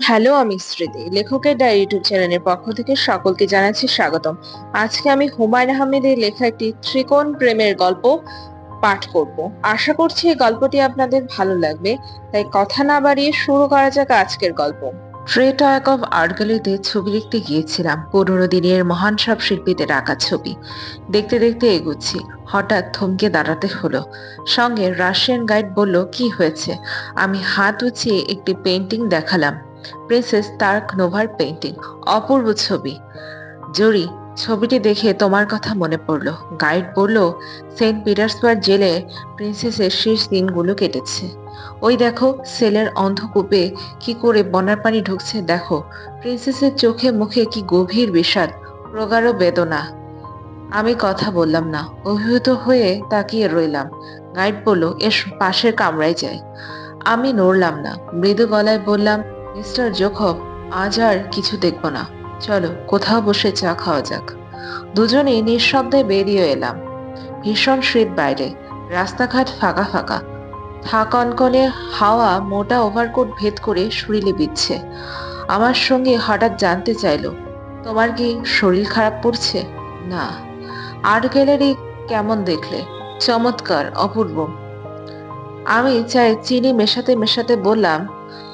Hello, আমি স্মৃতি। লেখকের ডায়েরি ইউটিউব চ্যানেলের পক্ষ থেকে সকলকে জানাচ্ছি স্বাগতম। আজকে আমি হুমায়ূন আহমেদের লেখা একটি ত্রিকোণ প্রেমের গল্প পাঠ করব। আশা করছি এই গল্পটি আপনাদের ভালো লাগবে। তাই কথা না বাড়িয়ে শুরু করা যাক আজকের গল্প। ট্রেটায়াকভ আর্ট গ্যালারিতে ছবি দেখতে গিয়েছিলাম। 15 দিনের মহান সব শিল্পীদের আঁকা ছবি দেখতে দেখতে এগুচ্ছি। হঠাৎ থমকে দাঁড়াতে হলো। সঙ্গে রাশিয়ান গাইড বলল, কি হয়েছে? আমি হাত উঁচিয়ে একটি পেন্টিং দেখালাম। প্রিন্সেস তার্ক নোভার পেন্টিং। অপূর্ব ছবি। জরি, ছবিটি দেখে তোমার কথা মনে পড়লো। গাইড বলল, সেন্ট পিটার্সবার্গ জেলে প্রিন্সেসের শেষ দিনগুলো কেটেছে। ওই দেখো, সেলের অন্ধকূপে কি করে বন্যার পানি ঢুকছে দেখো। প্রিন্সেসের চোখে মুখে কি গভীর বিষাদ, প্রগাঢ় বেদনা। আমি কথা বললাম না, অভিভূত হয়ে তাকিয়ে রইলাম। গাইড বলল, এসো পাশের কামরায় যাই। আমি নড়লাম না। মৃদু গলায় বললাম, মিস্টার জোখব, আজ আর কিছু দেখব না। চলো কোথাও বসে চা খাওয়া যাক। দুজনেই নিঃশব্দে বেরিয়ে এলাম। ভীষণ শীত বাইরে। রাস্তাঘাট ফাঁকা ফাঁকা। কনকনে হাওয়া মোটা ওভারকোট ভেদ করে শরীরে বিচ্ছে। আমার সঙ্গে হঠাৎ জানতে চাইলো, তোমার কি শরীর খারাপ পড়ছে? না। আর্ট গ্যালারি কেমন দেখলে? চমৎকার, অপূর্ব। আমি চায়ে চিনি মেশাতে মেশাতে বললাম,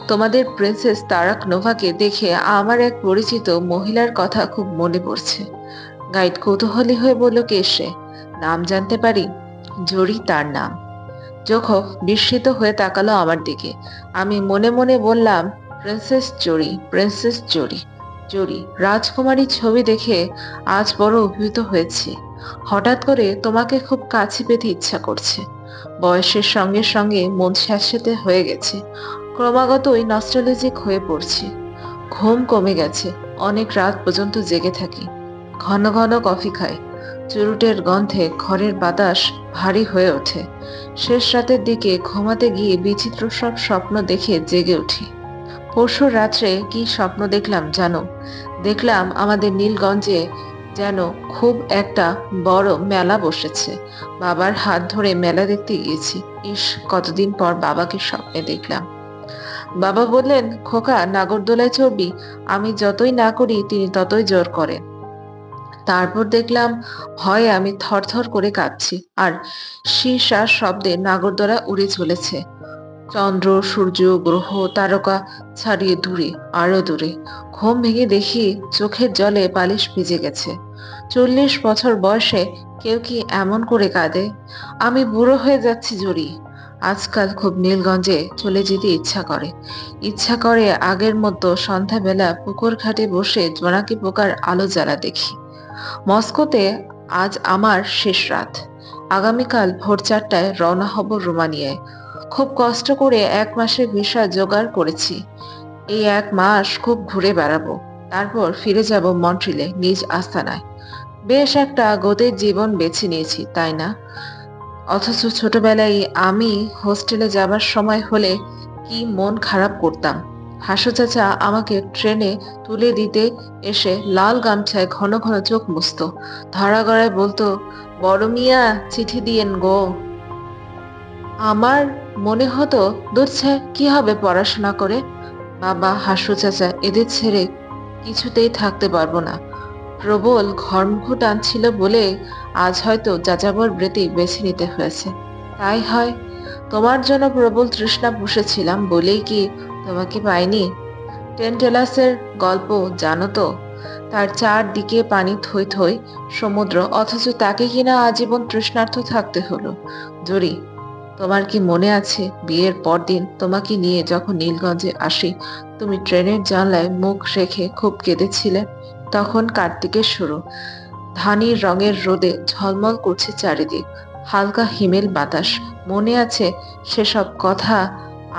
তোমাদের প্রিন্সেস তারাক নোভাকে দেখে আমার এক পরিচিত মহিলার কথা খুব মনে পড়ছে। গাইড কৌতূহলী হয়ে বলল, কে সে? নাম জানতে পারি? জরি তার নাম। জোখফ বিস্মিত হয়ে তাকালো আমার দিকে। আমি মনে মনে বললাম, প্রিন্সেস জরি, প্রিন্সেস জরি। জরি, রাজকুমারীর ছবি দেখে আজ বড় অভিভূত হয়েছি। হঠাৎ করে তোমাকে খুব কাছে পেতে ইচ্ছা করছে। বয়সের সঙ্গে সঙ্গে মন স্যাঁতসেঁতে হয়ে গেছে। ক্রমাগতই নস্টালজিক হয়ে পড়ছি। ঘুম কমে গেছে। অনেক রাত পর্যন্ত জেগে থাকি। ঘন ঘন কফি খাই। চুরুটের গন্ধে ঘরের বাতাস ভারী হয়ে ওঠে। শেষ রাতের দিকে ঘুমাতে গিয়ে বিচিত্র সব স্বপ্ন দেখে জেগে উঠি। পরশু রাত্রে কি স্বপ্ন দেখলাম জানো? দেখলাম আমাদের নীলগঞ্জে যেন খুব একটা বড় মেলা বসেছে। বাবার হাত ধরে মেলা দেখতে গিয়েছি। ইস, কতদিন পর বাবাকে স্বপ্নে দেখলাম। বাবা বললেন, খোকা, নাগরদোলায় চড়বি? আমি যতই না করি তিনি ততই জোর করেন। তারপর দেখলাম ভয়ে আমি থরথর করে কাঁপছি, আর শীর্ষার শব্দে নাগরদোলা উড়ে চলেছে। চন্দ্র, সূর্য, গ্রহ, তারকা ছাড়িয়ে দূরে, আরো দূরে। ঘুম ভেঙে দেখি চোখের জলে বালিশ ভিজে গেছে। 40 বছর বয়সে কেউ কি এমন করে কাঁদে? আমি বুড়ো হয়ে যাচ্ছি জরি। আজকাল খুব নীলগঞ্জে চলে যেতে ইচ্ছা করে। ইচ্ছা করে আগের মতো সন্ধ্যাবেলা পুকুর ঘাটে বসে জোনাকি পোকার আলো জ্বালা দেখি। মস্কোতে আজ আমার শেষ রাত। আগামীকাল ভোর 4টায় রওনা হব রোমানিয়ায়। খুব কষ্ট করে 1 মাসের ভিসা জোগাড় করেছি। এই 1 মাস খুব ঘুরে বেড়াবো। তারপর ফিরে যাব মন্ট্রিলে, নিজ আস্তানায়। বেশ একটা গতির জীবন বেছে নিয়েছি, তাই না? অথচ ছোটবেলায় আমি হোস্টেলে যাবার সময় হলে কি মন খারাপ করতাম। হাসু চাচা আমাকে ট্রেনে তুলে দিতে এসে লাল গামছায় ঘন ঘন চোখ মুছতো। ধরা গড়ায় বলতো, বড় মিয়া চিঠি দিয়েন গো। আমার মনে হতো, দূর কি হবে পড়াশোনা করে। বাবা, হাসু চাচা, এদের ছেড়ে কিছুতেই থাকতে পারবো না। প্রবল ঘর্মঘ টানছিল বলে আজ হয়তো যাযাবর বৃত্তি বেছে নিতে হয়েছে। তাই হয়। তোমার জন্য প্রবল তৃষ্ণা পুষেছিলাম বলেই কি তোমাকে পাইনি? টেন্টেলাসের গল্প জানো তো? তার চারদিকে পানি থই থই সমুদ্র, অথচ তাকে কিনা আজীবন তৃষ্ণার্ত থাকতে হলো। জরি, তোমার কি মনে আছে বিয়ের পরদিন তোমাকে নিয়ে যখন নীলগঞ্জে আসি, তুমি ট্রেনের জানলায় মুখ রেখে খুব কেঁদেছিলে? তখন কার্তিকের শুরু। ধানির রঙের রোদে ঝলমল করছে চারিদিক। হালকা হিমেল বাতাস। মনে আছে সেসব কথা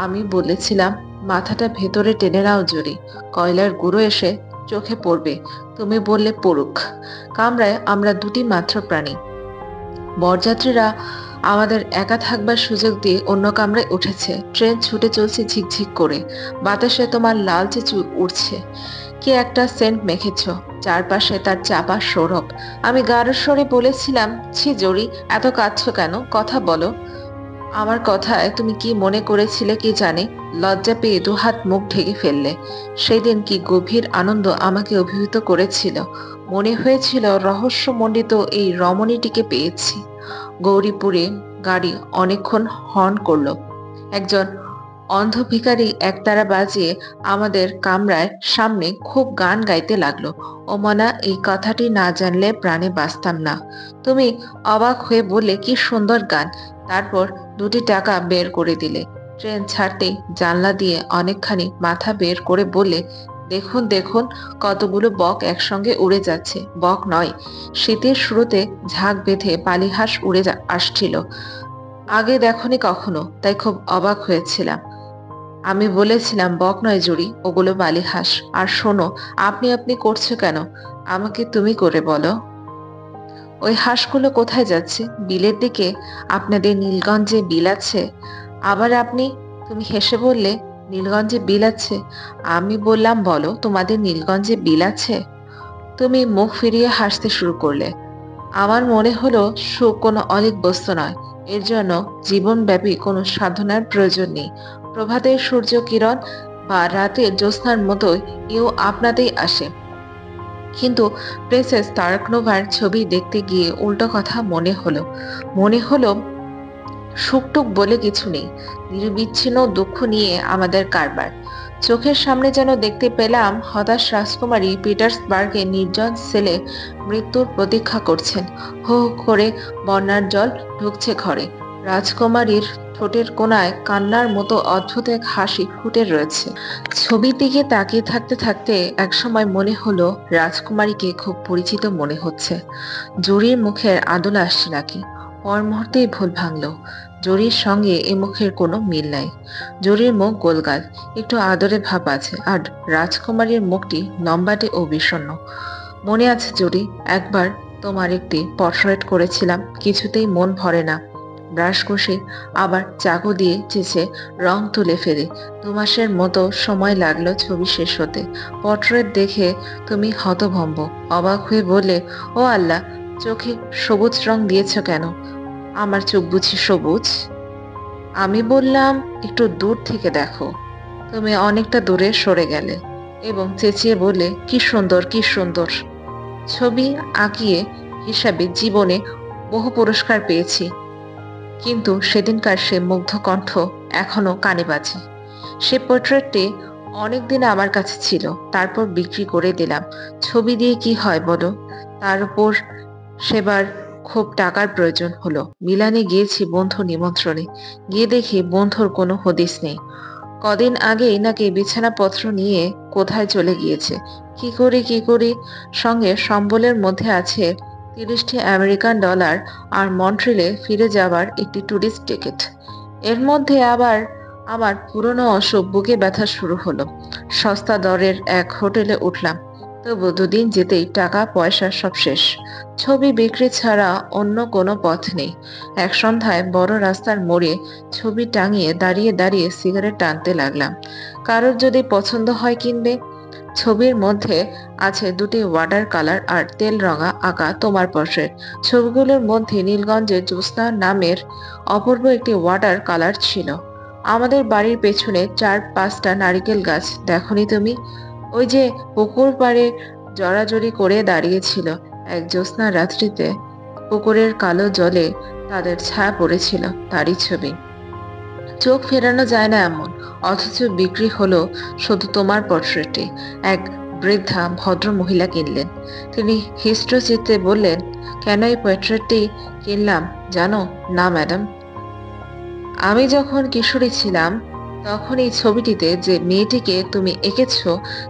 আমি বলেছিলাম? মাথাটা ভেতরে টেনে নাও জরি, কয়লার গুঁড়ো এসে চোখে পড়বে। তুমি বললে পড়ুক। কামরায় আমরা দুটি মাত্র প্রাণী। বরযাত্রীরা আমাদের একা থাকবার সুযোগ দিয়ে অন্য কামরায় উঠেছে। ট্রেন ছুটে চলছে ঝিকঝিক করে। বাতাসে তোমার লালচে চুল উড়ছে। কি একটা সেন্ট মেখেছ। চারপাশে তার চাপা সৌরভ। আমি গাঢ় স্বরে বলেছিলাম, ছি জরি, এত কাঁদছো কেন? কথা বলো। আমার কথায় তুমি কি মনে করেছিলে কি জানে, লজ্জা পেয়ে দুহাত মুখ ঢেকে ফেললে। সেদিন কি গভীর আনন্দ আমাকে অভিভূত করেছিল। মনে হয়েছিল রহস্যমণ্ডিত এই রমণীটিকে পেয়েছি। গৌরীপুরে গাড়ি অনেকক্ষণ হর্ন করলো। একজন অন্ধ ভিখারি একতারা বাজিয়ে আমাদের কামরায় সামনে খুব গান গাইতে লাগলো। ও মনা, এই কথাটি না জানলে প্রাণে বাঁচতাম না। তুমি অবাক হয়ে বললে, কি সুন্দর গান। তারপর 2টি টাকা বের করে দিলে। ট্রেন ছাড়তেই জানলা দিয়ে অনেকখানি মাথা বের করে বললে, দেখুন দেখুন, কতগুলো বক একসঙ্গে উড়ে যাচ্ছে। বক নয়, শীতের শুরুতে ঝাঁক বেঁধে পালিহাঁস উড়ে আসছিল। আগে দেখনি কখনো, তাই খুব অবাক হয়েছিলাম। আমি বলেছিলাম, বক নয় জুড়ি, ওগুলো বালিহাঁস। আর শোনো, আপনি আপনি করছো কেন? আমাকে তুমি করে বলো। ওই হাঁসগুলো কোথায় যাচ্ছে? বিলের দিকে। আপনাদের নীলগঞ্জে বিল আছে? আবার আপনি? তুমি হেসে বললে, নীলগঞ্জে বিল আছে? আমি বললাম, বলো, তোমাদের নীলগঞ্জে বিল আছে? তুমি মুখ ফিরিয়ে হাসতে শুরু করলে। আমার মনে হলো সুখ কোনো অলীক বস্তু নয়, এর জন্য জীবনব্যাপী কোনো সাধনার প্রয়োজন নেই। প্রভাতের সূর্য কিরণ বা রাতের জ্যোৎস্নার মতোই এও আপনাতেই আসে। কিন্তু প্রিন্সেস তারাকনোভার ছবি দেখতে গিয়ে উল্টো কথা মনে হলো সুখটুক বলে কিছু নেই। নিরবিচ্ছিন্ন দুঃখ নিয়ে আমাদের কারবার। চোখের সামনে যেন দেখতে পেলাম হতাশ রাজকুমারী পিটার্সবার্গে নির্জন সেলে মৃত্যুর প্রতীক্ষা করছেন। হো হো করে বন্যার জল ঢুকছে ঘরে। রাজকুমারীর ঠোঁটের কোণায় কান্নার মতো অদ্ভুত এক হাসি ফুটে রয়েছে। ছবির দিকে তাকিয়ে থাকতে থাকতে একসময় মনে হলো রাজকুমারীকে খুব পরিচিত মনে হচ্ছে। জুরির মুখের আদল আসছে নাকি? পর মুহূর্তেই ভুল ভাঙলো। জরির সঙ্গে এ মুখের কোনো মিল নাই। জরির মুখ গোলগাল, একটু আদরে ভাব আছে, আর রাজকুমারীর মুখটি লম্বাটে ও বিষণ্ণ। মনে আছে জরি, একবার তোমার একটি পট্রেট করেছিলাম, কিছুতেই মন ভরে না। ব্রাশ ঘষে আবার চাকু দিয়ে চেঁচে রং তুলে ফেলে 2 মাসের মতো সময় লাগলো ছবি শেষ হতে। পট্রেট দেখে তুমি হতভম্ব, অবাক হয়ে বললে, ও আল্লাহ, চোখে সবুজ রং দিয়েছ কেন? আমার চোখ বুঝি সবুজ? আমি বললাম, একটু দূর থেকে দেখো। তুমি অনেকটা দূরে সরে গেলে এবং চেঁচিয়ে বললে, কি সুন্দর, কি সুন্দর। ছবি আঁকিয়ে হিসাবে জীবনে বহু পুরস্কার পেয়েছি, কিন্তু সেদিনকার সে মুগ্ধ কণ্ঠ এখনো কানে বাজে। সে পোর্ট্রেটটি অনেকদিন আমার কাছে ছিল, তারপর বিক্রি করে দিলাম। ছবি দিয়ে কি হয় বলো? তার উপর সেবার খুব টাকার প্রয়োজন হলো। মিলানে গিয়েছি বন্ধু নিমন্ত্রণে, গিয়ে দেখি বন্ধুর কোনো হদিস নেই। কদিন আগেই নাকি বিছানাপত্র নিয়ে কোথায় চলে গিয়েছে। কি করি, সঙ্গে সম্বলের মধ্যে আছে 30টি আমেরিকান ডলার আর মন্ট্রিলে ফিরে যাবার একটি ট্যুরিস্ট টিকিট। এর মধ্যে আবার আমার পুরনো অসুখ, বুকে ব্যথা শুরু হলো। সস্তা দরের এক হোটেলে উঠলাম, তবু 2 দিন যেতেই টাকা পয়সা সব শেষ। ছবি বিক্রি ছাড়া অন্য কোনো পথ নেই। এক সন্ধ্যায় বড় রাস্তার মোড়ে ছবি টাঙিয়ে দাঁড়িয়ে দাঁড়িয়ে সিগারেট টানতে লাগলাম। কারোর যদি পছন্দ হয় কিনবে। ছবির মধ্যে আছে 2টি ওয়াটার কালার আর তেল রঙা আঁকা তোমার পোর্ট্রেট। ছবিগুলোর মধ্যে নীলগঞ্জের জ্যোৎস্না নামের অপূর্ব একটি ওয়াটার কালার ছিল। আমাদের বাড়ির পেছনে 4-5টা নারিকেল গাছ দেখনি তুমি? ওই যে পুকুর পাড়ে জড়াজড়ি করে দাঁড়িয়েছিল এক জ্যোৎস্না রাত্রিতে, পুকুরের কালো জলে তাদের ছায়া পড়েছিল, তারই ছবি। চোখ ফেরানো যায় না এমন, অথচ বিক্রি হলো শুধু তোমার পোর্ট্রেটে। এক বৃদ্ধা ভদ্র মহিলা কিনলেন। তিনি হিস্ট্রচিত্তে বললেন, কেন এই পোর্ট্রেটটি কিনলাম জানো? না ম্যাডাম, আমি যখন কিশোরী ছিলাম তখন এই ছবিটিতে যে মেয়েটিকে তুমি এঁকেছ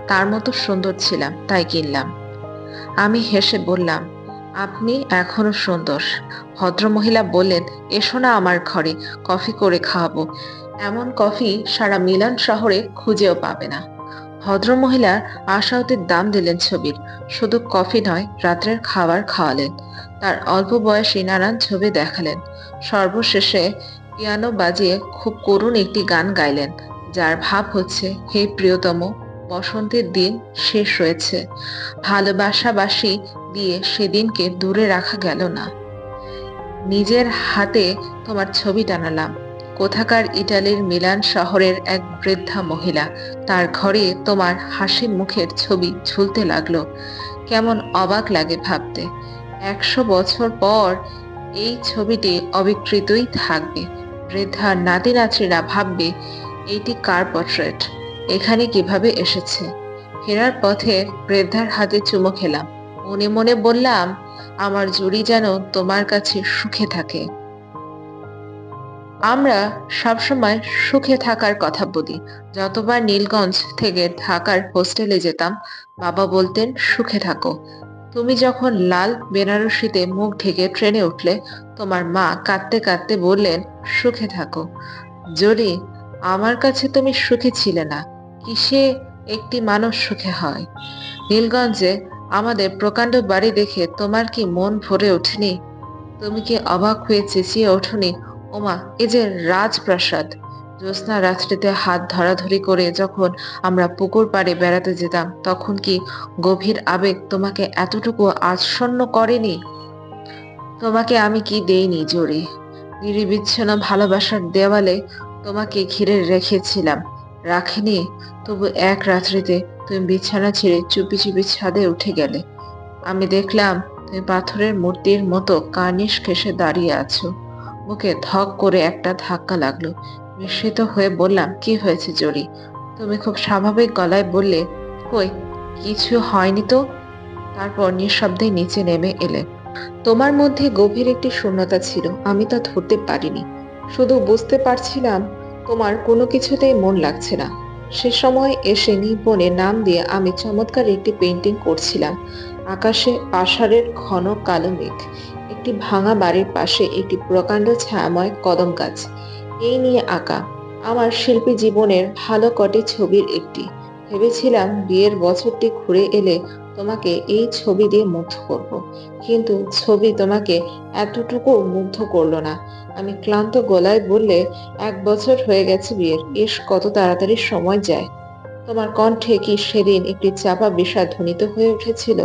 তার মতো সুন্দর ছিলাম, তাই কিনলাম। আমি হেসে বললাম, আপনি এখনো সুন্দর। ভদ্রমহিলা বললেন, এসো না আমার ঘরে, কফি করে খাওয়াবো। এমন কফি সারা মিলান শহরে খুঁজেও পাবে না। ভদ্রমহিলার আশাউতির দাম দিলেন ছবির। শুধু কফি নয়, রাত্রের খাবার খাওয়ালেন। তার অল্প বয়সী নানান ছবি দেখালেন। সর্বশেষে পিয়ানো বাজিয়ে খুব করুণ একটি গান গাইলেন, যার ভাব হচ্ছে, হে প্রিয়তম, বসন্তের দিন শেষ হয়েছে। ভালোবাসাবাসি দিয়ে সেদিনকে দূরে রাখা গেল না। নিজের হাতে তোমার ছবি টানালাম, কোথাকার ইটালির মিলান শহরের এক বৃদ্ধা মহিলা। তার ঘরে তোমার হাসি মুখের ছবি ঝুলতে লাগলো। কেমন অবাক লাগে ভাবতে, 100 বছর পর এই ছবিটি অবিকৃতই থাকবে। বৃদ্ধার নাতি নাতনিরা ভাববে এইটি কার পোর্ট্রেট, এখানে কিভাবে এসেছে। ফেরার পথে বৃদ্ধার হাতে চুমো খেলাম, মনে মনে বললাম, আমার জুড়ি যেন তোমার কাছে সুখে থাকে। আমরা সবসময় সুখে থাকার কথা বলি। যতবার নীলগঞ্জ থেকে ঢাকার হোস্টেলে যেতাম, বাবা বলতেন সুখে থাকো। তুমি যখন লাল বেনারসিতে মুখ ঢেকে ট্রেনে উঠলে, তোমার মা কাঁদতে কাঁদতে বললেন সুখে থাকো। জলি, আমার কাছে তুমি সুখী ছিলে না। কিসে একটি মানুষ সুখে হয়? নীলগঞ্জে আমাদের প্রকাণ্ড বাড়ি দেখে তোমার কি মন ভরে ওঠেনি? তুমি কি অবাক হয়ে চেঁচিয়ে ওঠোনি, ওমা, এ যে রাজপ্রাসাদ! জ্যোৎস্না রাত্রিতে হাত ধরাধরি করে যখন আমরা পুকুর পাড়ে বেড়াতে যেতাম, তখন কি গভীর আবেগ তোমাকে এতটুকু আচ্ছন্ন করেনি? তোমাকে আমি কি দেইনি জোরে? নিরবিচ্ছিন্ন ভালোবাসার দেওয়ালে তোমাকে ঘিরে রেখেছিলাম, রাখিনি? তবু এক রাত্রিতে তুমি বিছানা ছেড়ে চুপি চুপি ছাদে উঠে গেলে। আমি দেখলাম তুমি পাথরের মূর্তির মতো কার্নিশ ঘেঁষে দাঁড়িয়ে আছো। বুকে ধক করে একটা ধাক্কা লাগলো। বিস্মিত হয়ে বললাম, কি হয়েছে জরি? তুমি খুব স্বাভাবিক গলায় বললে, কই, কিছু হয়নি তো। তারপর নিঃশব্দে নিচে নেমে এলে। তোমার মধ্যে গভীর একটি শূন্যতা ছিল, আমি তা ধরতে পারিনি। শুধু বুঝতে পারছিলাম তোমার কোনো কিছুতেই মন লাগছে না। সে সময় এসে নিপনে নাম দিয়ে আমি চমৎকার একটি পেন্টিং করছিলাম। আকাশে আষাঢ়ের ঘন কালো মেঘ, একটি ভাঙা বাড়ির পাশে একটি প্রকাণ্ড ছায়াময় কদম গাছ, এই নিয়ে আঁকা আমার শিল্পী জীবনের ভালো কটি ছবির একটি। ভেবেছিলাম বিয়ের বছরটি ঘুরে এলে তোমাকে এই ছবি দিয়ে মুগ্ধ করব, কিন্তু ছবি তোমাকে এতটুকু মুগ্ধ করলো না। আমি ক্লান্ত গলায় বললে, 1 বছর হয়ে গেছে বিয়ের, ইস কত তাড়াতাড়ি সময় যায়। তোমার কণ্ঠে কি সেদিন একটি চাপা বিষাদ ধ্বনিত হয়ে উঠেছিল?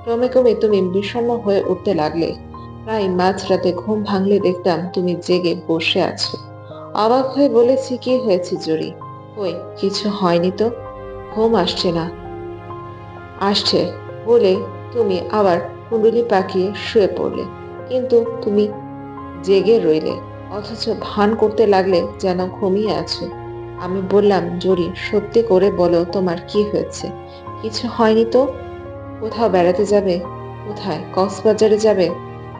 ক্রমে ক্রমে তুমি বিষণ্ণ হয়ে উঠতে লাগলে। প্রায় মাঝরাতে ঘুম ভাঙলে দেখতাম তুমি জেগে বসে আছো। অবাক হয়ে বলেছি, কি হয়েছে জরি? কই, কিছু হয়নি তো। ঘুম আসছে না। আসছে বলে তুমি আবার কুণ্ডলি পাকিয়ে শুয়ে পড়লে, কিন্তু তুমি জেগে রইলে, অথচ ভান করতে লাগলে যেন ঘুমিয়ে আছো। আমি বললাম, জরি, সত্যি করে বলো তোমার কি হয়েছে? কিছু হয়নি তো। কোথাও বেড়াতে যাবে? কোথায়? কক্সবাজারে যাবে?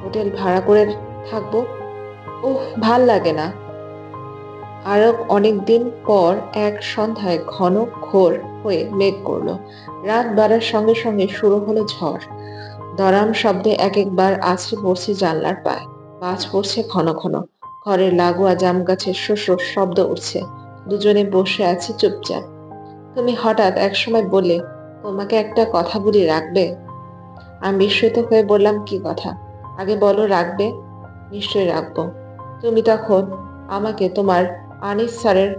হোটেল ভাড়া করে থাকবো? ওহ, ভাল লাগে না। আরো অনেকদিন পর এক সন্ধ্যায় ঘন ঘোর হয়ে মেঘ করলো। রাত বাড়ার সঙ্গে সঙ্গে শুরু হলো ঝড়। দরাম শব্দে এক একবার আছড়ে পড়ছে জানলার পায়। বাজ পড়ছে ঘন ঘন। ঘরের লাগোয়া জাম গাছের শোষর শব্দ উঠছে। দুজনে বসে আছে চুপচাপ। তুমি হঠাৎ একসময় বললে, তোমাকে একটা কথা বলি, রাখবে? আমি বিস্মিত হয়ে বললাম, কি কথা? আগে বলো, রাখবে? নিশ্চয়ই রাখবো। তুমি তখন আমাকে তোমার আনিস স্যারের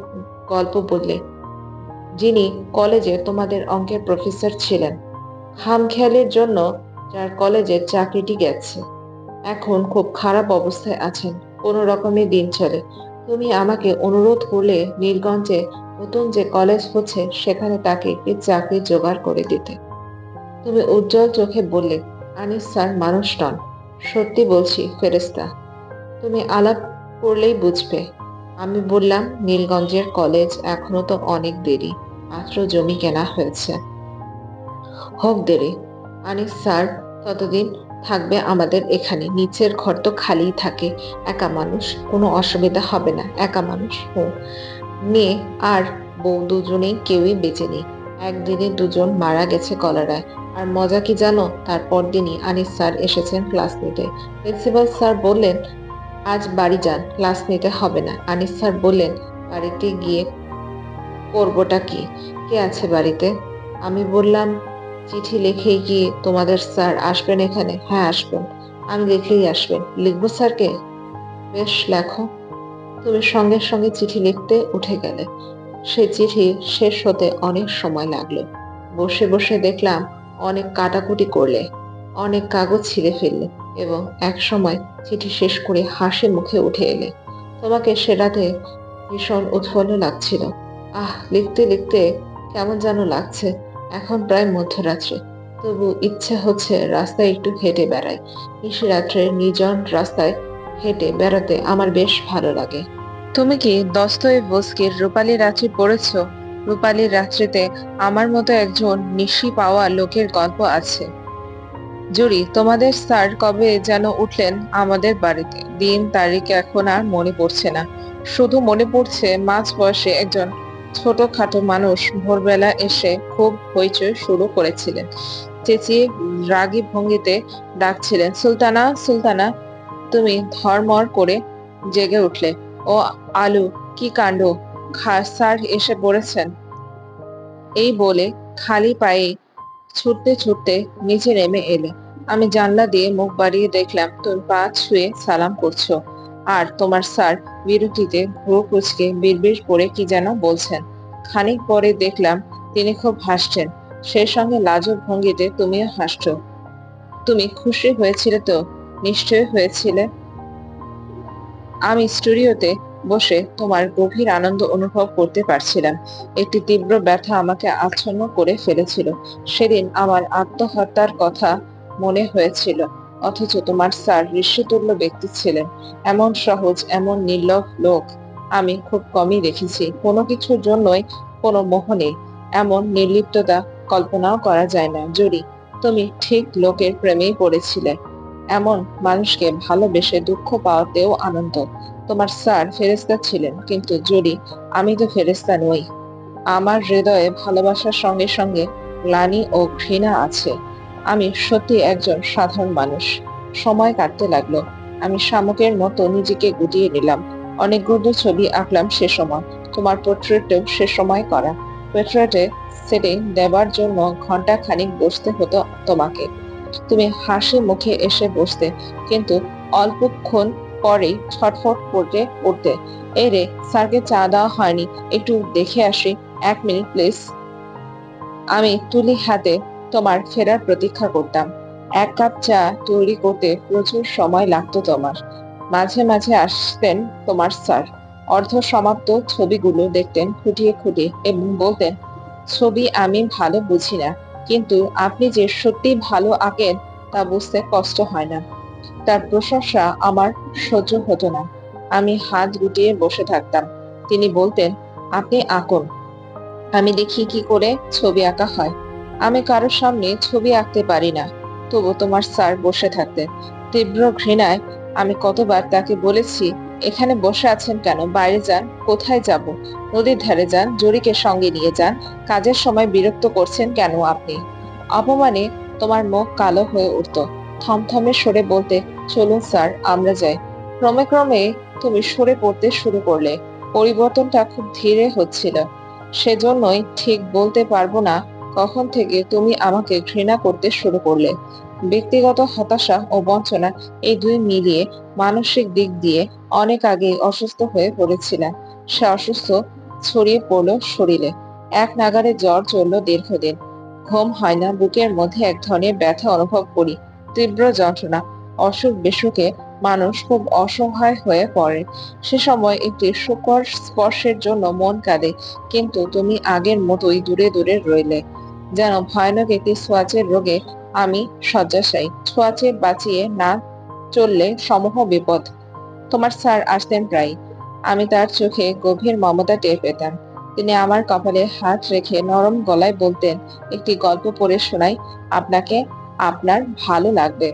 গল্প বললে, যিনি কলেজে তোমাদের অঙ্কের প্রফেসর ছিলেন। খামখেয়ালির জন্য যার কলেজের চাকরিটি গেছে, এখন খুব খারাপ অবস্থায় আছেন, কোনো রকমে দিন চলে। তুমি আমাকে অনুরোধ করলে নীলগঞ্জে নতুন যে কলেজ হচ্ছে সেখানে তাকে একটি চাকরি জোগাড় করে দিতে। তুমি উজ্জ্বল চোখে বললে, আনিস স্যার মানুষ নন, সত্যি বলছি ফেরেশতা। তুমি আলাপ করলেই বুঝবে। আমি বললাম, নীলগঞ্জের কলেজ এখনো তো অনেক দেরি, মাত্র জমি কেনা হয়েছে। হোক দেরি, আনিস স্যার ততদিন থাকবে আমাদের এখানে। নিচের ঘর তো খালিই থাকে। একা মানুষ, কোনো অসুবিধা হবে না। একা মানুষ। মেয়ে আর বউ দুজনেই কেউই বেঁচে নেই। একদিনে দুজন মারা গেছে কলেরায়। আর মজা কি জানো, তার পরদিনই আনিস স্যার এসেছেন ক্লাস নিতে। প্রিন্সিপাল স্যার বললেন, আজ বাড়ি যান, ক্লাস নিতে হবে না। আনিস স্যার বললেন, বাড়িতে গিয়ে করবোটা কি? কে আছে বাড়িতে? আমি বললাম, চিঠি লিখেই কি তোমাদের স্যার আসবেন এখানে? হ্যাঁ, আসবেন। আমি লিখলেই আসবেন? লিখবো স্যারকে? বেশ, লেখো। তুমি সঙ্গে সঙ্গে চিঠি লিখতে উঠে গেলে। সে চিঠি শেষ হতে অনেক সময় লাগলো। বসে বসে দেখলাম অনেক কাটাকুটি করলে, অনেক কাগজ ছিঁড়ে ফেললে এবং এক সময় চিঠি শেষ করে হাসি মুখে উঠে এলে। তোমাকে সে রাতে ভীষণ উৎফুল্ল লাগছিল। লিখতে লিখতে কেমন যেন লাগছে। এখন প্রায় মধ্যরাত্রি, তবু ইচ্ছে হচ্ছে রাস্তায় একটু হেঁটে বেড়াই। নিশিরাত্রে নির্জন রাস্তায় হেঁটে বেড়াতে আমার বেশ ভালো লাগে। তুমি কি দস্তয়েভস্কির রূপালী রাত্রি পড়েছো? রূপালী রাত্রিতে আমার মতো একজন নিশি পাওয়া লোকের গল্প আছে। জুরি, তোমাদের স্যার কবে যেন উঠলেন আমাদের বাড়িতে। দিন তারিখ এখন আর মনে পড়ছে না। শুধু মনে পড়ছে মাঝ বয়সে একজন ছোটখাটো মানুষ ভোরবেলা এসে খুব হইচই শুরু করেছিলেন। চেঁচিয়ে রাগী ভঙ্গিতে ডাকছিলেন, সুলতানা, সুলতানা। তুমি ধড়মড় করে জেগে উঠলে। ও আলু, কি কাণ্ড! স্যার এসে পড়েছেন। এই বলে খালি পায়ে ছুটতে ছুটতে নিচে নেমে এলে। আমি জানলা দিয়ে মুখ বাড়িয়ে দেখলাম তুমি পা ছুঁয়ে সালাম করছো, আর তোমার স্যার বিরতিতে ভ্রু কুঁচকে বিড়বিড় করে কি যেন বলছেন। খানিক পরে দেখলাম তিনি খুব হাসছেন, সেই সঙ্গে লাজুক ভঙ্গিতে তুমিও হাসছো। তুমি খুশি হয়েছিলে তো? নিশ্চয় হয়েছিলে। আমি স্টুডিওতে বসে তোমার গভীর আনন্দ অনুভব করতে পারছিলাম। একটি তীব্র ব্যথা আমাকে আচ্ছন্ন করে ফেলেছিল। সেদিন আমার আত্মহত্যার কথা মনে হয়েছিল, অথচ তোমার স্যার ঋষিতুল্য ব্যক্তি ছিলেন। এমন সহজ, এমন নির্লোভ লোক আমি খুব কমই দেখেছি। কোনো কিছুর জন্যই কোনো মোহ নেই, এমন নির্লিপ্ততা কল্পনাও করা যায় না। জুরি, তুমি ঠিক লোকের প্রেমেই পড়েছিলে। এমন মানুষকে ভালোবেসে দুঃখ পাওয়াতেও আনন্দ। তোমার স্যার ফেরেশতা ছিলেন, কিন্তু জুরি, আমি তো ফেরেশতা নই। আমার হৃদয়ে ভালোবাসার সঙ্গে সঙ্গে গ্লানি ও ঘৃণা আছে। আমি সত্যি একজন সাধারণ মানুষ। সময় কাটতে লাগলো। আমি শামুকের মতো নিজেকে গুটিয়ে নিলাম। অনেকগুলো ছবি আঁকলাম সে সময়। তোমার পোর্ট্রেটও সে সময় করা। পোর্ট্রেটে সেটিং দেবার জন্য ঘন্টা খানিক বসতে হতো তোমাকে। তুমি হাসি মুখে এসে বসতে, কিন্তু অল্পক্ষণ পরেই ছটফট করতে উঠতে। এই রে, স্যারকে চা দেওয়া হয়নি, একটু দেখে আসি। 1 মিনিট প্লিজ। আমি তুলি হাতে তোমার ফেরার প্রতীক্ষা করতাম। 1 কাপ চা তৈরি করতে প্রচুর সময় লাগতো তোমার। মাঝে মাঝে আসতেন তোমার স্যার। অর্ধ সমাপ্ত ছবিগুলো দেখতেন খুঁটিয়ে খুঁটিয়ে এবং বলতেন, ছবি আমি ভালো বুঝি না, কিন্তু আপনি যে সত্যি ভালো আঁকেন তা বুঝতে কষ্ট হয় না। তার প্রশংসা আমার সহ্য হতো না। আমি হাত গুটিয়ে বসে থাকতাম। তিনি বলতেন, আপনি আঁকুন, আমি দেখি কি করে ছবি আঁকা হয়। আমি কারোর সামনে ছবি আঁকতে পারি না। তবু তোমার স্যার বসে থাকতেন। তীব্র ঘৃণায় আমি কতবার তাকে বলেছি, এখানে বসে আছেন কেন? বাইরে যান। কোথায় যাব? নদীর ধারে যান, জরিকে সঙ্গে নিয়ে যান। কাজের সময় বিরক্ত করছেন কেন আপনি? অপমানে তোমার মুখ কালো হয়ে উঠত। থমথমে সরে বলতে, চলুন স্যার, আমরা যাই। ক্রমে ক্রমে তুমি সরে পড়তে শুরু করলে। পরিবর্তনটা খুব ধীরে হচ্ছিল। সেজন্যই ঠিক বলতে পারবো না কখন থেকে তুমি আমাকে ঘৃণা করতে শুরু করলে। ব্যক্তিগত হতাশা ও বঞ্চনা, এই দুই মিলিয়ে মানসিক দিক দিয়ে অনেক আগেই অসুস্থ হয়ে পড়েছিলাম। সে অসুস্থ ছড়িয়ে পড়লো শরীরে। এক নাগাড়ে জ্বর চলল দীর্ঘদিন। ঘুম হয় না, বুকের মধ্যে এক ধরনের ব্যথা অনুভব করি, তীব্র যন্ত্রণা। অসুখ বিসুখে মানুষ খুব অসহায় হয়ে পড়ে। সে সময় একটি শূকর স্পর্শের জন্য মন কাঁদে, কিন্তু তুমি আগের মতোই দূরে দূরে রইলে। যেন ভয়ানক একটি ছোঁয়াচের রোগে আমি শয্যাশায়ী। ছোঁয়াচে বাঁচিয়ে না চললে সমূহ বিপদ। তোমার স্যার আসতেন প্রায়। আমি তার চোখে গভীর মমতা টের পেতাম। তিনি আমার কপালে হাত রেখে নরম গলায় বলতেন, একটি গল্প পড়ে শোনাই আপনাকে, আপনার ভালো লাগবে।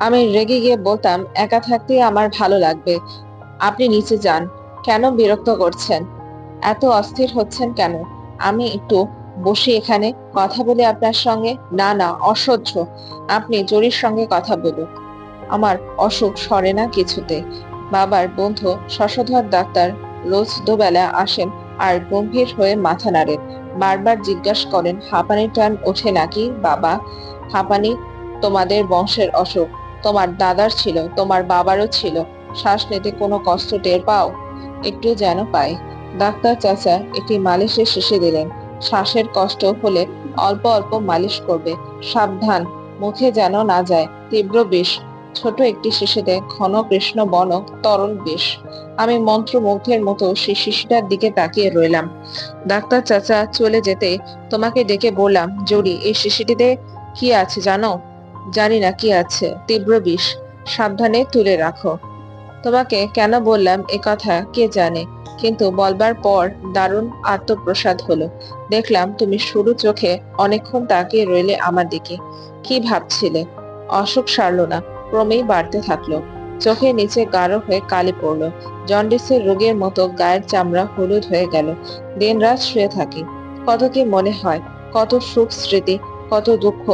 আমি রেগে গিয়ে বলতাম, একা থাকতেই আমার ভালো লাগবে। আপনি নিচে যান। কেন বিরক্ত করছেন? এত অস্থির হচ্ছেন কেন? আমি একটু বসি এখানে, কথা বলি আপনার সঙ্গে। না না, অসহ্য। আপনি জরির সঙ্গে কথা বলুন। আমার অসুখ সরে না কিছুতে। বাবার বন্ধু শশধর ডাক্তার রোজ দুবেলা আসেন আর গম্ভীর হয়ে মাথা নাড়েন। বারবার জিজ্ঞাসা করেন, হাঁপানির টান ওঠে নাকি বাবা? হাঁপানি তোমাদের বংশের অসুখ। তোমার দাদার ছিল, তোমার বাবারও ছিল। শ্বাস নিতে কোনো কষ্ট টের পাও? একটু যেন পাই। ডাক্তার চাচা একটি মালিশের শেষে দিলেন। শ্বাসের কষ্ট হলে অল্প অল্প মালিশ করবে। সাবধান, মুখে যেন না যায়। তীব্র বিষ। ছোট একটি শিশিতে ঘন কৃষ্ণ বনক তরল বিষ। আমি মন্ত্রমুগ্ধের মতো সেই শিশিটার দিকে তাকিয়ে রইলাম। ডাক্তার চাচা চলে যেতে তোমাকে ডেকে বললাম, জুড়ি, এই শিশিটিতে কি আছে জানো? জানি না কি আছে, তীব্র বিষ, সাবধানে তুলে রাখো। তোমাকে কেন বললাম এ কথা কে জানে, কিন্তু বলবার পর দারুণ আত্মপ্রসাদ হলো। দেখলাম তুমি সরু চোখে অনেকক্ষণ তাকিয়ে রইলে আমার দিকে। কি ভাবছিলে? অসুখ সারল না, ক্রমেই বাড়তে থাকলো। চোখের নিচে গাঢ় হয়ে কালি পড়লো। জন্ডিসের রোগের মতো গায়ের চামড়া হলুদ হয়ে গেল। দিনরাত শুয়ে থাকি। কত কি মনে হয়, কত সুখ স্মৃতি, কত দুঃখ,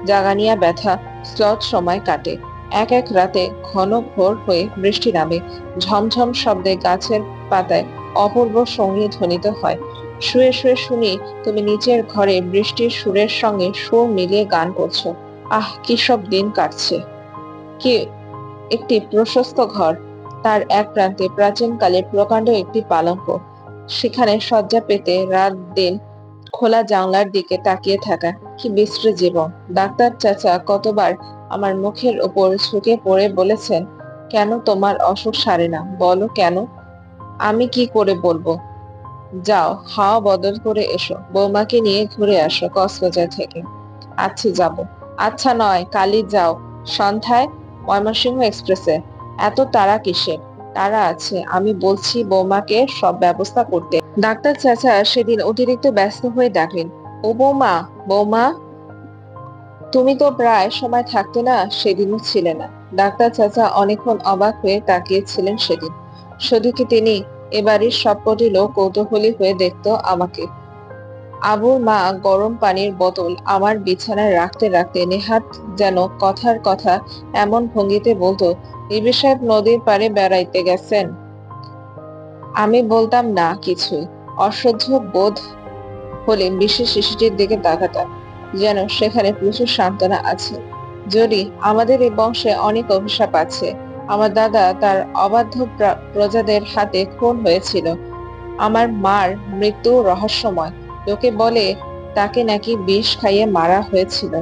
জাগানিয়া ব্যথা, স্লথ সময় কাটে। এক এক রাতে ঘন ঘোর হয়ে বৃষ্টি নামে। ঝমঝম শব্দে গাছের পাতায় অপূর্ব সঙ্গীত ধ্বনিত হয়। শুয়ে শুয়ে শুনি তুমি নিচের ঘরে বৃষ্টির সুরের সঙ্গে সুর মিলিয়ে গান করছো। আহ, কি সব দিন কাটছে! কি একটি প্রশস্ত ঘর, তার এক প্রান্তে প্রাচীনকালের প্রকাণ্ড একটি পালঙ্ক, সেখানে শয্যা পেতে রাত দিন খোলা জানলার দিকে তাকিয়ে থাকা। কি বিশ্রী জীবন! ডাক্তার চাচা কতবার আমার মুখের ওপর ঝুঁকে পড়ে বলেছেন, কেন তোমার অসুখ সারে না, বলো কেন? আমি কি করে বলবো? যাও, হাওয়া বদল করে এসো, বৌমাকে নিয়ে ঘুরে আসো কক্সবাজার থেকে। আচ্ছা, যাব। আচ্ছা নয়, কালই যাও, সন্ধ্যায় ময়মনসিংহ এক্সপ্রেসে। এত তাড়া কিসের? তাড়া আছে, আমি বলছি বৌমাকে সব ব্যবস্থা করতে। ডাক্তার চাচা সেদিন অতিরিক্ত ব্যস্ত হয়ে ডাকলেন, ও বৌমা, বৌমা! তুমি তো প্রায় সময় থাকতে না, সেদিনও ছিলে না। ডাক্তার চাচা অনেকক্ষণ অবাক হয়ে তাকিয়েছিলেন সেদিন। শুধু কি তিনি, এবাড়ির সবকটি লোক কৌতূহলী হয়ে দেখতো আমাকে। আবুর মা গরম পানির বোতল আমার বিছানায় রাখতে রাখতে নেহাত যেন কথার কথা এমন ভঙ্গিতে বলতো, বিবি সাহেব নদীর পাড়ে বেড়াইতে গেছেন। আমি বলতাম না কিছুই। অসহ্য বোধ হলে বিশেষ শিশুটির দিকে তাকাতাম, যেন সেখানে প্রচুর সান্ত্বনা আছে। যদি আমাদের এই বংশে অনেক অভিশাপ আছে। আমার দাদা তার অবাধ্য প্রজাদের হাতে খুন হয়েছিল। আমার মার মৃত্যু রহস্যময়। লোকে বলে তাকে নাকি বিষ খাইয়ে মারা হয়েছিল।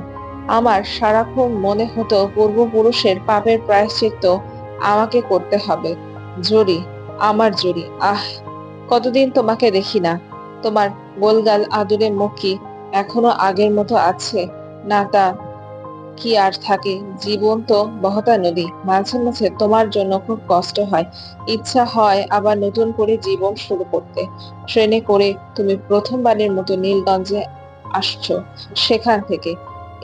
আমার সারাক্ষণ মনে হতো পূর্বপুরুষের পাপের প্রায়শ্চিত্ত আমাকে করতে হবে। জুরি, আমার জুরি, আহ, কতদিন তোমাকে দেখি না। তোমার গোলগাল আদুরে মুখ কি এখনো আগের মতো আছে? না, তা কি আর থাকে। জীবন তো বহতা নদী, মাঝে মাঝে তোমার জন্য খুব কষ্ট হয়। ইচ্ছা হয় আবার নতুন করে জীবন শুরু করতে। ট্রেনে করে তুমি প্রথমবারের মতো নীলগঞ্জে আসছো, সেখান থেকে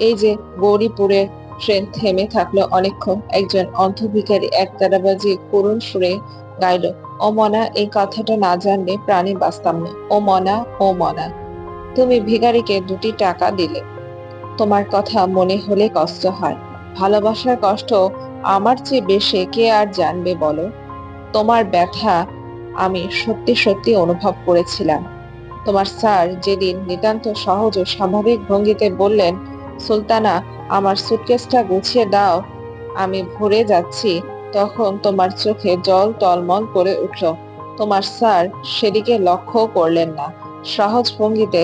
এই যে গৌরীপুরে ট্রেন থেমে থাকলো অনেকক্ষণ। একজন অন্ধভিখারী একতারাবাজি করুণ সুরে গাইল, ও মনা, এই কথাটা না জানলে প্রাণী বাঁচতাম না। ও মনা, ও মনা, তুমি ভিখারিকে 2টি টাকা দিলে। তোমার কথা মনে হলে কষ্ট হয়। ভালোবাসার কষ্ট আমার চেয়ে বেশি কে আর জানবে বলো? তোমার ব্যথা আমি সত্যি সত্যি অনুভব করেছিলাম। তোমার স্যার যেদিন নিতান্ত সহজ ও স্বাভাবিক ভঙ্গিতে বললেন, সুলতানা, আমার সুটকেসটা গুছিয়ে দাও, আমি ভরে যাচ্ছি, তখন তোমার চোখে জল টলমল করে উঠল। তোমার স্যার সেদিকে লক্ষ্য করলেন না। সহজ ভঙ্গিতে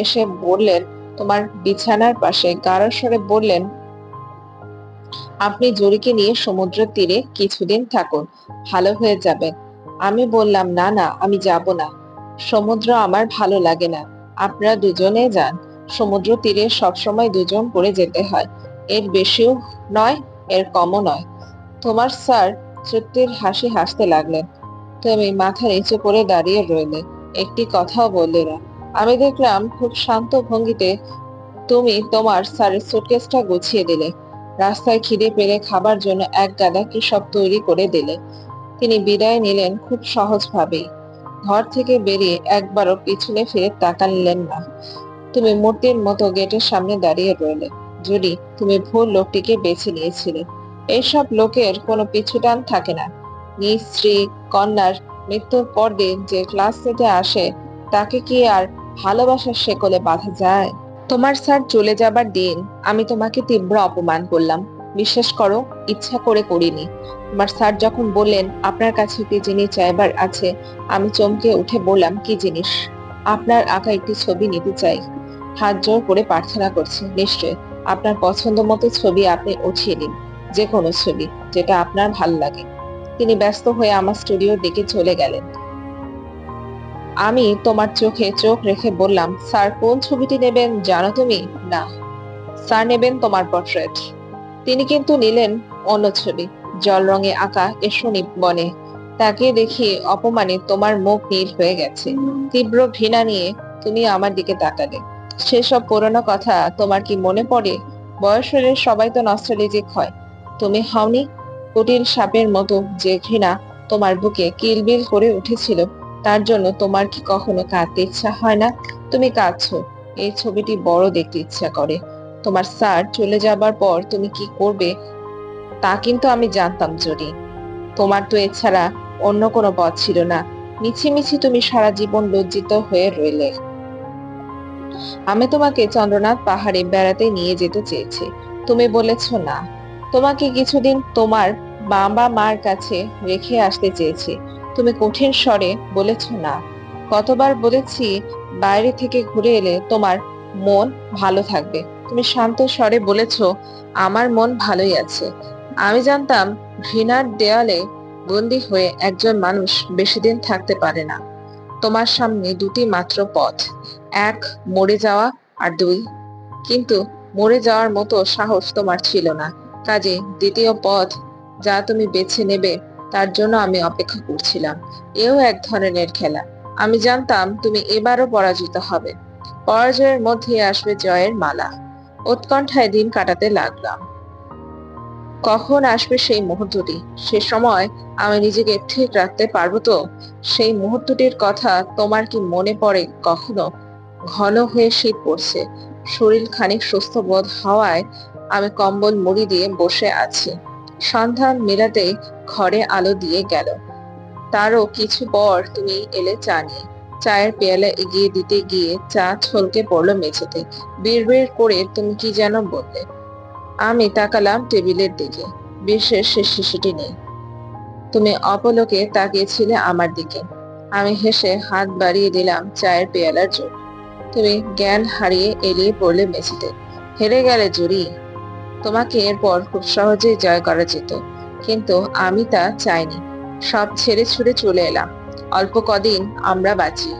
এসে বললেন তোমার বিছানার পাশে, গাঢ় স্বরে বললেন, আপনি জুরিকে নিয়ে সমুদ্রের তীরে কিছুদিন থাকুন, ভালো হয়ে যাবেন। আমি বললাম, না না, আমি যাব না। সমুদ্র আমার ভালো লাগে না। আপনারা দুজনে যান। সমুদ্র তীরে সবসময় দুজন করে যেতে হয়। এর বেশিও নয়, এর কমও নয়। তোমার স্যার তৃপ্তির হাসি হাসতে লাগলেন। তুমি মাথা নিচু করে দাঁড়িয়ে রইলে, একটি কথাও বললে না। আমি দেখলাম খুব শান্ত ভঙ্গিতে তুমি তোমার স্যারের সুটকেসটা গুছিয়ে দিলে। রাস্তায় খিদে পেলে খাবার জন্য এক গাদা কি সব তৈরি করে দিলে। তিনি বিদায় নিলেন খুব সহজভাবেই। ঘর থেকে বেরিয়ে একবারও পিছনে ফিরে তাকালেন না। তুমি মূর্তির মতো গেটের সামনে দাঁড়িয়ে রইলে। যদি তুমি ভুল লোকটিকে বেছে নিয়েছিলে। এইসব লোকের কোনো পিছুটান থাকে না। নিজ স্ত্রী কন্যার মৃত্যুর পরদিন যে ক্লাস নিতে আসে, তাকে কি আর ভালোবাসার শেকলে বাঁধা যায়? তোমার স্যার চলে যাবার দিন আমি তোমাকে তীব্র অপমান করলাম। বিশ্বাস করো, ইচ্ছা করে করিনি। তোমার স্যার যখন বললেন আপনার কাছে একটি জিনিস চাইবার আছে, আমি চমকে উঠে বললাম, কি জিনিস? আপনার আঁকা একটি ছবি নিতে চাই। হাত জোর করে প্রার্থনা করছি, নিশ্চয় আপনার পছন্দ মতো ছবি আপনি উঠিয়ে দিন। যে কোনো ছবি, যেটা আপনার ভালো লাগে। তিনি ব্যস্ত হয়ে আমার স্টুডিওর দিকে চলে গেলেন। আমি তোমার চোখে চোখ রেখে বললাম, স্যার কোন ছবিটি নেবেন জানো তুমি? না স্যার, নেবেন তোমার পোর্ট্রেট। তিনি কিন্তু নিলেন অন্য ছবি, জল রঙে আঁকা এসো বনে। তাকে দেখি অপমানে তোমার মুখ নীল হয়ে গেছে। তীব্র ঘৃণা নিয়ে তুমি আমার দিকে তাকালে। সেসব পুরনো কথা তোমার কি মনে পড়ে? বয়স হলে সবাই তো নস্টালজিক হয়, তুমি হওনি? কুটিল সাপের মতো যে ঘৃণা তোমার বুকে কিলবিল করে উঠেছিল, তার জন্য তোমার কি কখনো কাঁদতে ইচ্ছা হয় না? তুমি কাঁদছো, এই ছবিটি বড় দেখতে ইচ্ছা করে। তোমার স্যার চলে যাবার পর তুমি কি করবে তা কিন্তু আমি জানতাম জরি। তোমার তো এছাড়া অন্য কোনো পথ ছিল না। মিছিমিছি তুমি সারা জীবন লজ্জিত হয়ে রইলে। আমি তোমাকে চন্দ্রনাথ পাহাড়ে বেড়াতে নিয়ে যেতে চেয়েছি, তুমি বলেছ না। তোমাকে কিছুদিন তোমার বাবা মার কাছে রেখে আসতে চেয়েছি, তুমি কঠিন স্বরে বলেছ না। কতবার বলেছি বাইরে থেকে ঘুরে এলে তোমার মন ভালো থাকবে, তুমি শান্ত স্বরে বলেছ আমার মন ভালোই আছে। আমি জানতাম ঘৃণার দেয়ালে বন্দী হয়ে একজন মানুষ বেশি দিন থাকতে পারে না। তোমার সামনে দুটি মাত্র পথ, এক মরে যাওয়া, আর দুই, কিন্তু মরে যাওয়ার মতো সাহস তোমার ছিল না। কাজে দ্বিতীয় পথ যা তুমি বেছে নেবে তার জন্য আমি অপেক্ষা করছিলাম। এও এক ধরনের খেলা। আমি জানতাম তুমি এবারও পরাজিত হবে, পরাজয়ের মধ্যে আসবে জয়ের মালা। উৎকণ্ঠায় দিন কাটাতে লাগলাম। কখন আসবে সেই মুহূর্তটি? সে সময় আমি নিজেকে ঠিক রাখতে পারবো তো? সেই মুহূর্তটির কথা তোমার কি মনে পড়ে কখনো? ঘন হয়ে শীত পড়ছে, শরীর খানিক সুস্থ বোধ হওয়ায় আমি কম্বল মুড়ি দিয়ে বসে আছি। সন্ধান মেলাতে ঘরে আলো দিয়ে গেল। তারও কিছু পর তুমি এলে চা নিয়ে। চায়ের পেয়ালা এগিয়ে দিতে গিয়ে চা ছলকে পড়লো মেঝেতে। বিড়বিড় করে তুমি কি যেন বললে। আমি তাকালাম টেবিলের দিকে, বিশেষ সে শিশিটি নেই। তুমি অপলকে তাকিয়েছিলে আমার দিকে। আমি হেসে হাত বাড়িয়ে দিলাম চায়ের পেয়ালার জন্য। তুমি জ্ঞান হারিয়ে এলিয়ে পড়লে মেঝেতে। হেরে গেলে জুরি। তোমাকে এরপর খুব সহজেই জয় করা যেত, কিন্তু আমি তা চাইনি। সব ছেড়ে ছুড়ে চলে এলাম। অল্প কদিন আমরা বাঁচি,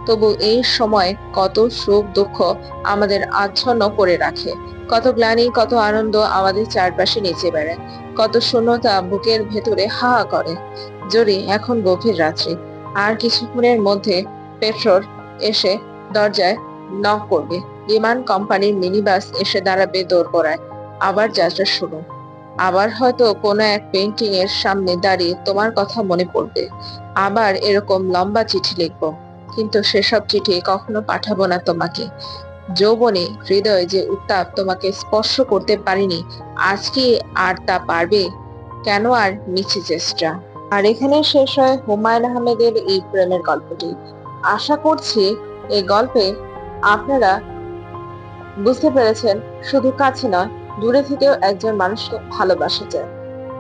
তবু এই সময় কত সুখ দুঃখ আমাদের আচ্ছন্ন করে রাখে, কত গ্লানি কত আনন্দ আমাদের চারপাশে নেচে বেড়ায়, কত শূন্যতা বুকের ভেতরে হা হা করে। জরি, এখন গভীর রাত্রি, আর কিছুক্ষণের মধ্যে পেট্রোল এসে দরজায় নক করবে। বিমান কোম্পানির মিনিবাস এসে দাঁড়াবে দোরগোড়ায়। আবার যাত্রা শুরু। আবার হয়তো কোনো এক পেন্টিং এর সামনে দাঁড়িয়ে তোমার কথা মনে পড়বে। আবার এরকম লম্বা চিঠি লিখবো, কিন্তু সেসব চিঠি কখনো পাঠাবো না তোমাকে। যৌবনে হৃদয় যে উত্তাপ তোমাকে স্পর্শ করতে পারিনি, আজ কি আর তা পারবে? কেন আর মিছে চেষ্টা? আর এখানে শেষ হয় হুমায়ুন আহমেদের এই প্রেমের গল্পটি। আশা করছি এই গল্পে আপনারা বুঝতে পেরেছেন শুধু কাছে নয়, দূরে থেকেও একজন মানুষকে ভালোবাসা যায়।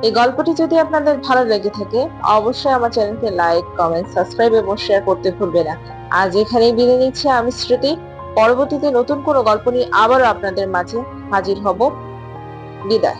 এই গল্পটি যদি আপনাদের ভালো লেগে থাকে, অবশ্যই আমার চ্যানেলকে লাইক, কমেন্ট, সাবস্ক্রাইব এবং শেয়ার করতে ভুলবেন না। আজ এখানেই বিদায় নিচ্ছি আমি স্মৃতি। পরবর্তীতে নতুন কোনো গল্প নিয়ে আবারও আপনাদের মাঝে হাজির হব। বিদায়।